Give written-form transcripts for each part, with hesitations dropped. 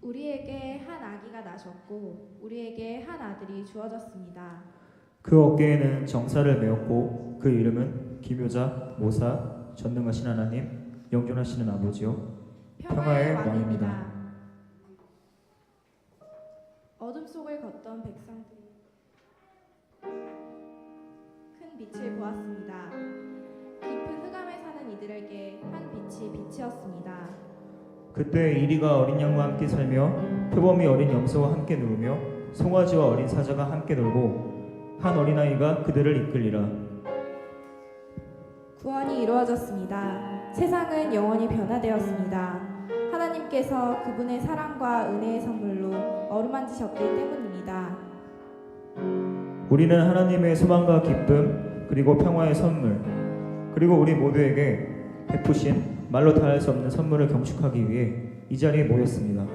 우리에게 한 아기가 나셨고 우리에게 한 아들이 주어졌습니다. 그 어깨에는 정사를 메었고 그 이름은 기묘자, 모사, 전능하신 하나님, 영존하시는 아버지요 평화의 왕입니다. 어둠 속을 걷던 백성들이 큰 빛을 보았습니다. 깊은 흑암에 사는 이들에게 한 빛이 빛이었습니다. 그때 이리가 어린 양과 함께 살며 표범이 어린 염소와 함께 누우며 송아지와 어린 사자가 함께 놀고 한 어린아이가 그들을 이끌리라. 구원이 이루어졌습니다. 세상은 영원히 변화되었습니다. 하나님께서 그분의 사랑과 은혜의 선물로 어루만지셨기 때문입니다. 우리는 하나님의 소망과 기쁨 그리고 평화의 선물 그리고 우리 모두에게 베푸신 말로 다할 수 없는 선물을 경축하기 위해 이 자리에 모였습니다.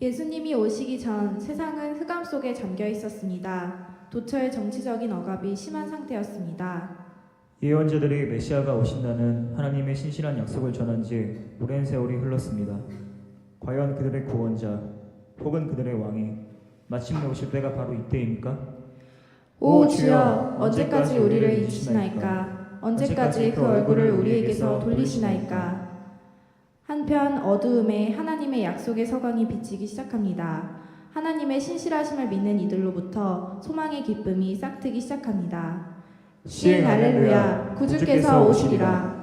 예수님이 오시기 전 세상은 흑암 속에 잠겨 있었습니다. 도처의 정치적인 억압이 심한 상태였습니다. 예언자들이 메시아가 오신다는 하나님의 신실한 약속을 전한 지 오랜 세월이 흘렀습니다. 과연 그들의 구원자 혹은 그들의 왕이 마침내 오실 때가 바로 이때입니까? 오 주여, 언제까지 우리를 잊으시나이까? 언제까지 그 얼굴을 우리에게서 돌리시나이까? 한편 어두움에 하나님의 약속의 서광이 비치기 시작합니다. 하나님의 신실하심을 믿는 이들로부터 소망의 기쁨이 싹트기 시작합니다. 신 할렐루야, 구주께서 오시리라.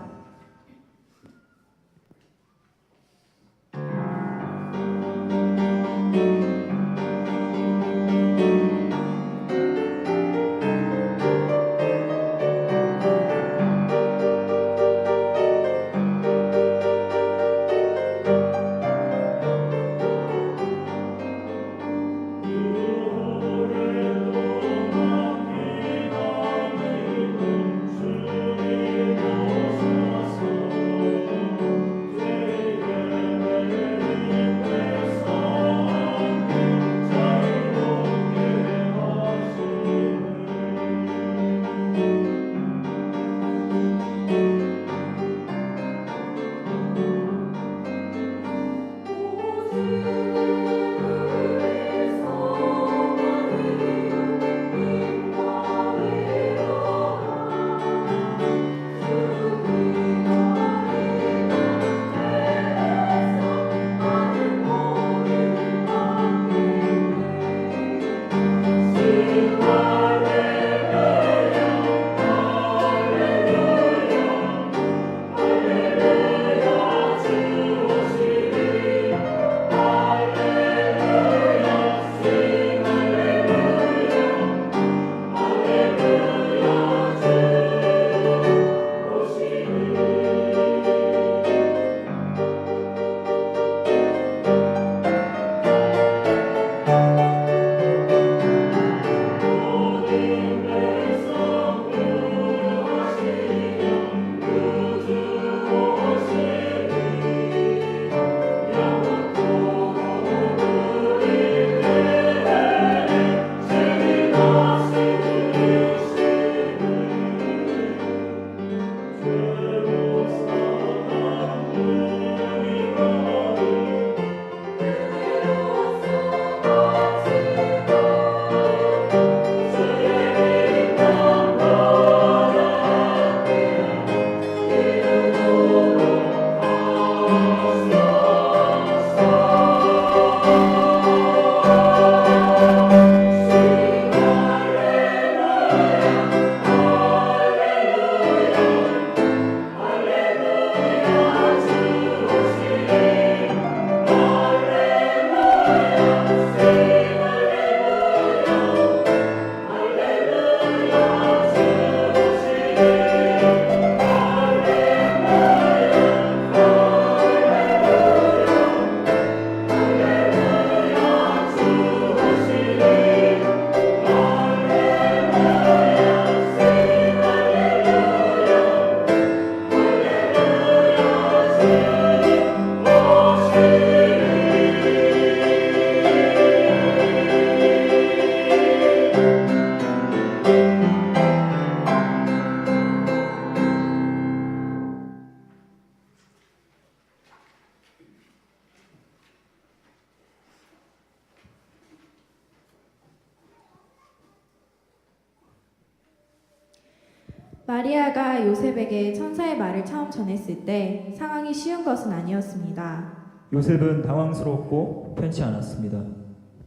마리아가 요셉에게 천사의 말을 처음 전했을 때 상황이 쉬운 것은 아니었습니다. 요셉은 당황스럽고 편치 않았습니다.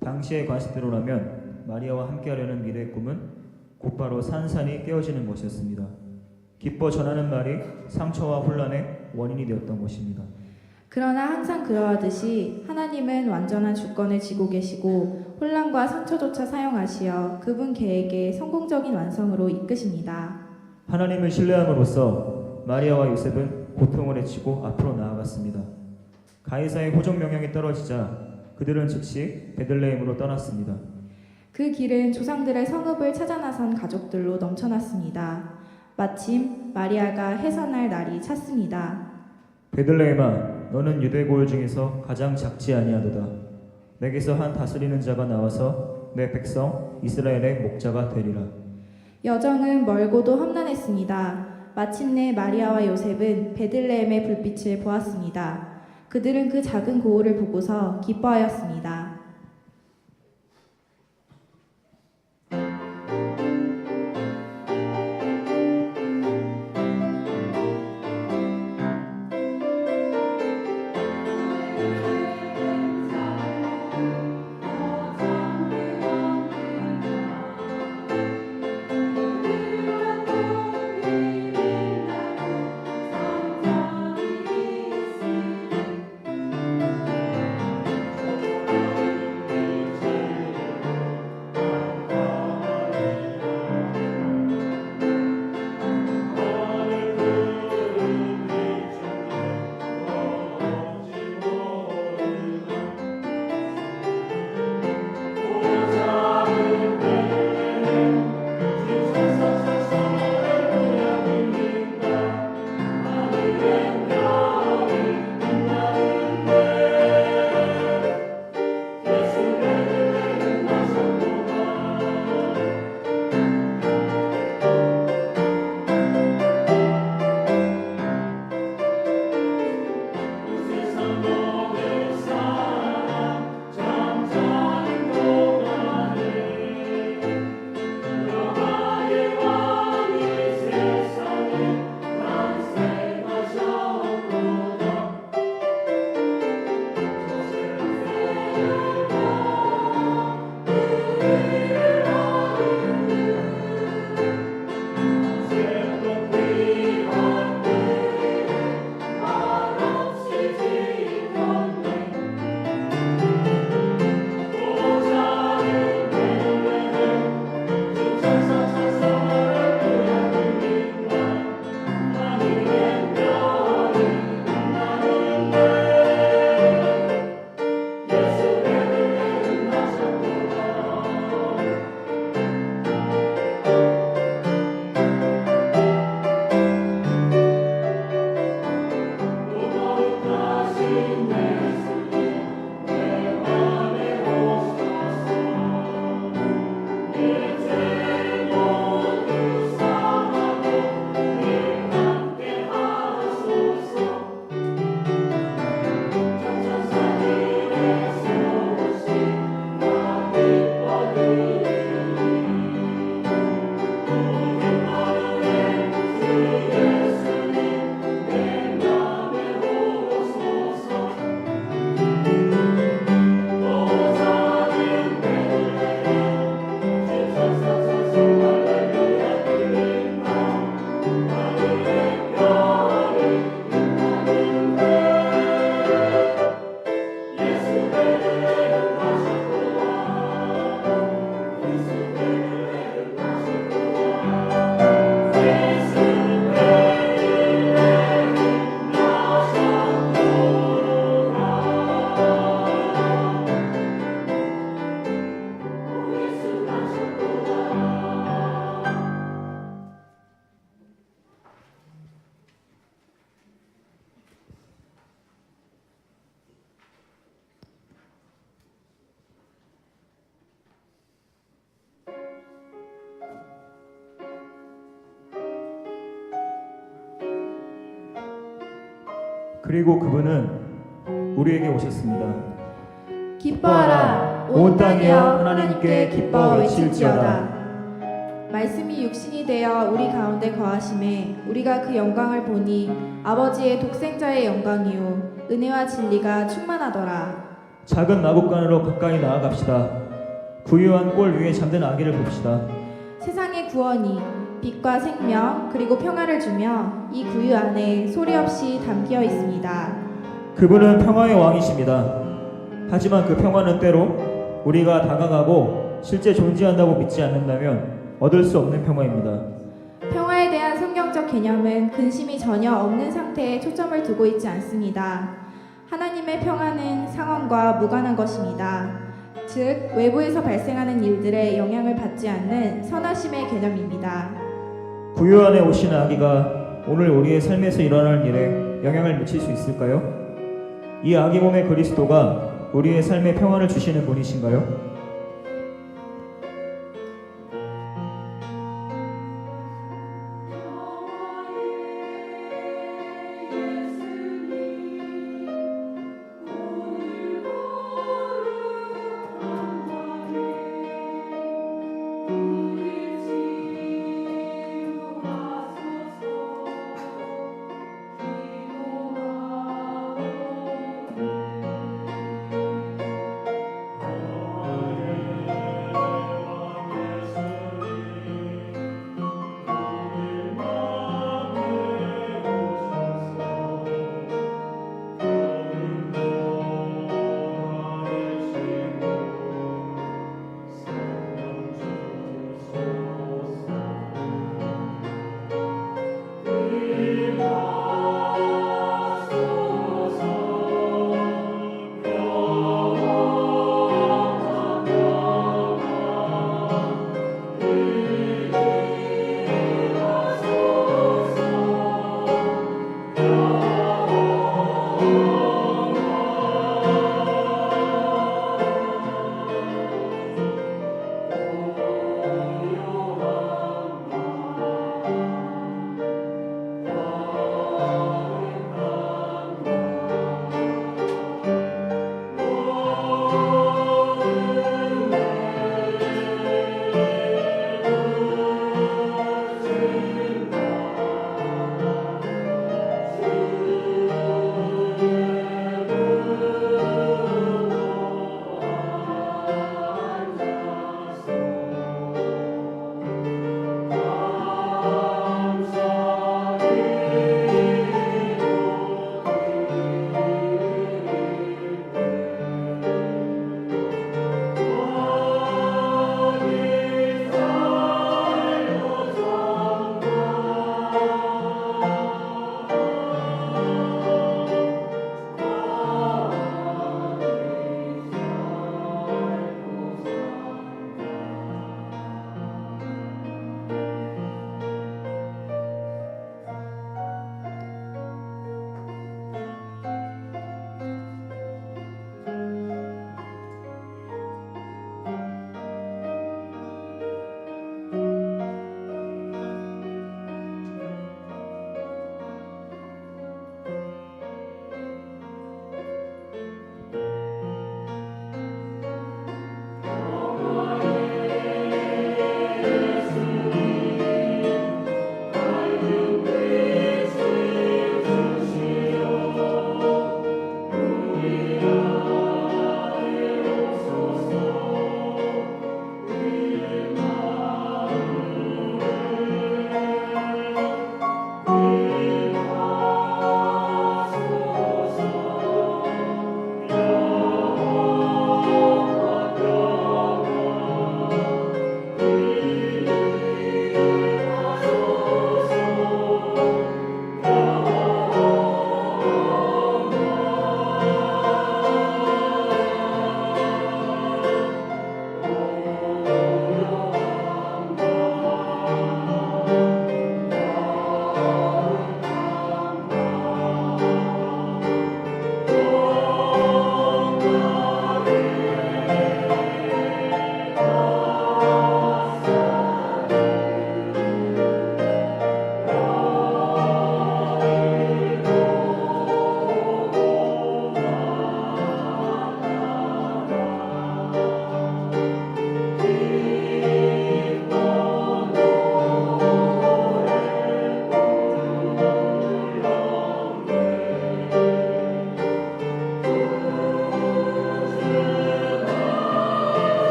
당시의 관습대로라면 마리아와 함께하려는 미래의 꿈은 곧바로 산산이 깨어지는 것이었습니다. 기뻐 전하는 말이 상처와 혼란의 원인이 되었던 것입니다. 그러나 항상 그러하듯이 하나님은 완전한 주권을 쥐고 계시고 혼란과 상처조차 사용하시어 그분 계획의 성공적인 완성으로 이끄십니다. 하나님을 신뢰함으로써 마리아와 요셉은 고통을 헤치고 앞으로 나아갔습니다. 가이사의 호적 명령이 떨어지자 그들은 즉시 베들레헴으로 떠났습니다. 그 길은 조상들의 성읍을 찾아 나선 가족들로 넘쳐났습니다. 마침 마리아가 해산할 날이 찼습니다. 베들레헴아, 너는 유대 고을 중에서 가장 작지 아니하도다. 내게서 한 다스리는 자가 나와서 내 백성 이스라엘의 목자가 되리라. 여정은 멀고도 험난했습니다. 마침내 마리아와 요셉은 베들레헴의 불빛을 보았습니다. 그들은 그 작은 고을을 보고서 기뻐하였습니다. 그리고 그분은 우리에게 오셨습니다. 기뻐하라 온 땅이여 하나님께 기뻐 외칠지어다. 말씀이 육신이 되어 우리 가운데 거하심에 우리가 그 영광을 보니 아버지의 독생자의 영광이요 은혜와 진리가 충만하더라. 작은 마국간으로 가까이 나아갑시다. 부유한 꼴 위에 잠든 아기를 봅시다. 세상의 구원이 빛과 생명 그리고 평화를 주며 이 구유 안에 소리 없이 담겨 있습니다. 그분은 평화의 왕이십니다. 하지만 그 평화는 때로 우리가 다가가고 실제 존재한다고 믿지 않는다면 얻을 수 없는 평화입니다. 평화에 대한 성경적 개념은 근심이 전혀 없는 상태에 초점을 두고 있지 않습니다. 하나님의 평화는 상황과 무관한 것입니다. 즉, 외부에서 발생하는 일들에 영향을 받지 않는 선하심의 개념입니다. 구유 안에 오신 아기가 오늘 우리의 삶에서 일어날 일에 영향을 미칠 수 있을까요? 이 아기 몸의 그리스도가 우리의 삶에 평화를 주시는 분이신가요?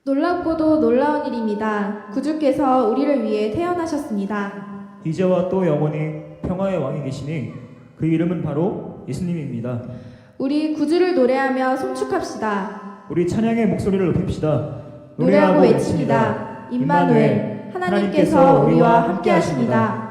놀랍고도 놀라운 일입니다. 구주께서 우리를 위해 태어나셨습니다. 이제와 또 영원히 평화의 왕이 계시니 그 이름은 바로 예수님입니다. 우리 구주를 노래하며 송축합시다. 우리 찬양의 목소리를 높입시다. 노래하고 외칩니다. 임마누엘, 하나님께서 우리와 함께 하십니다.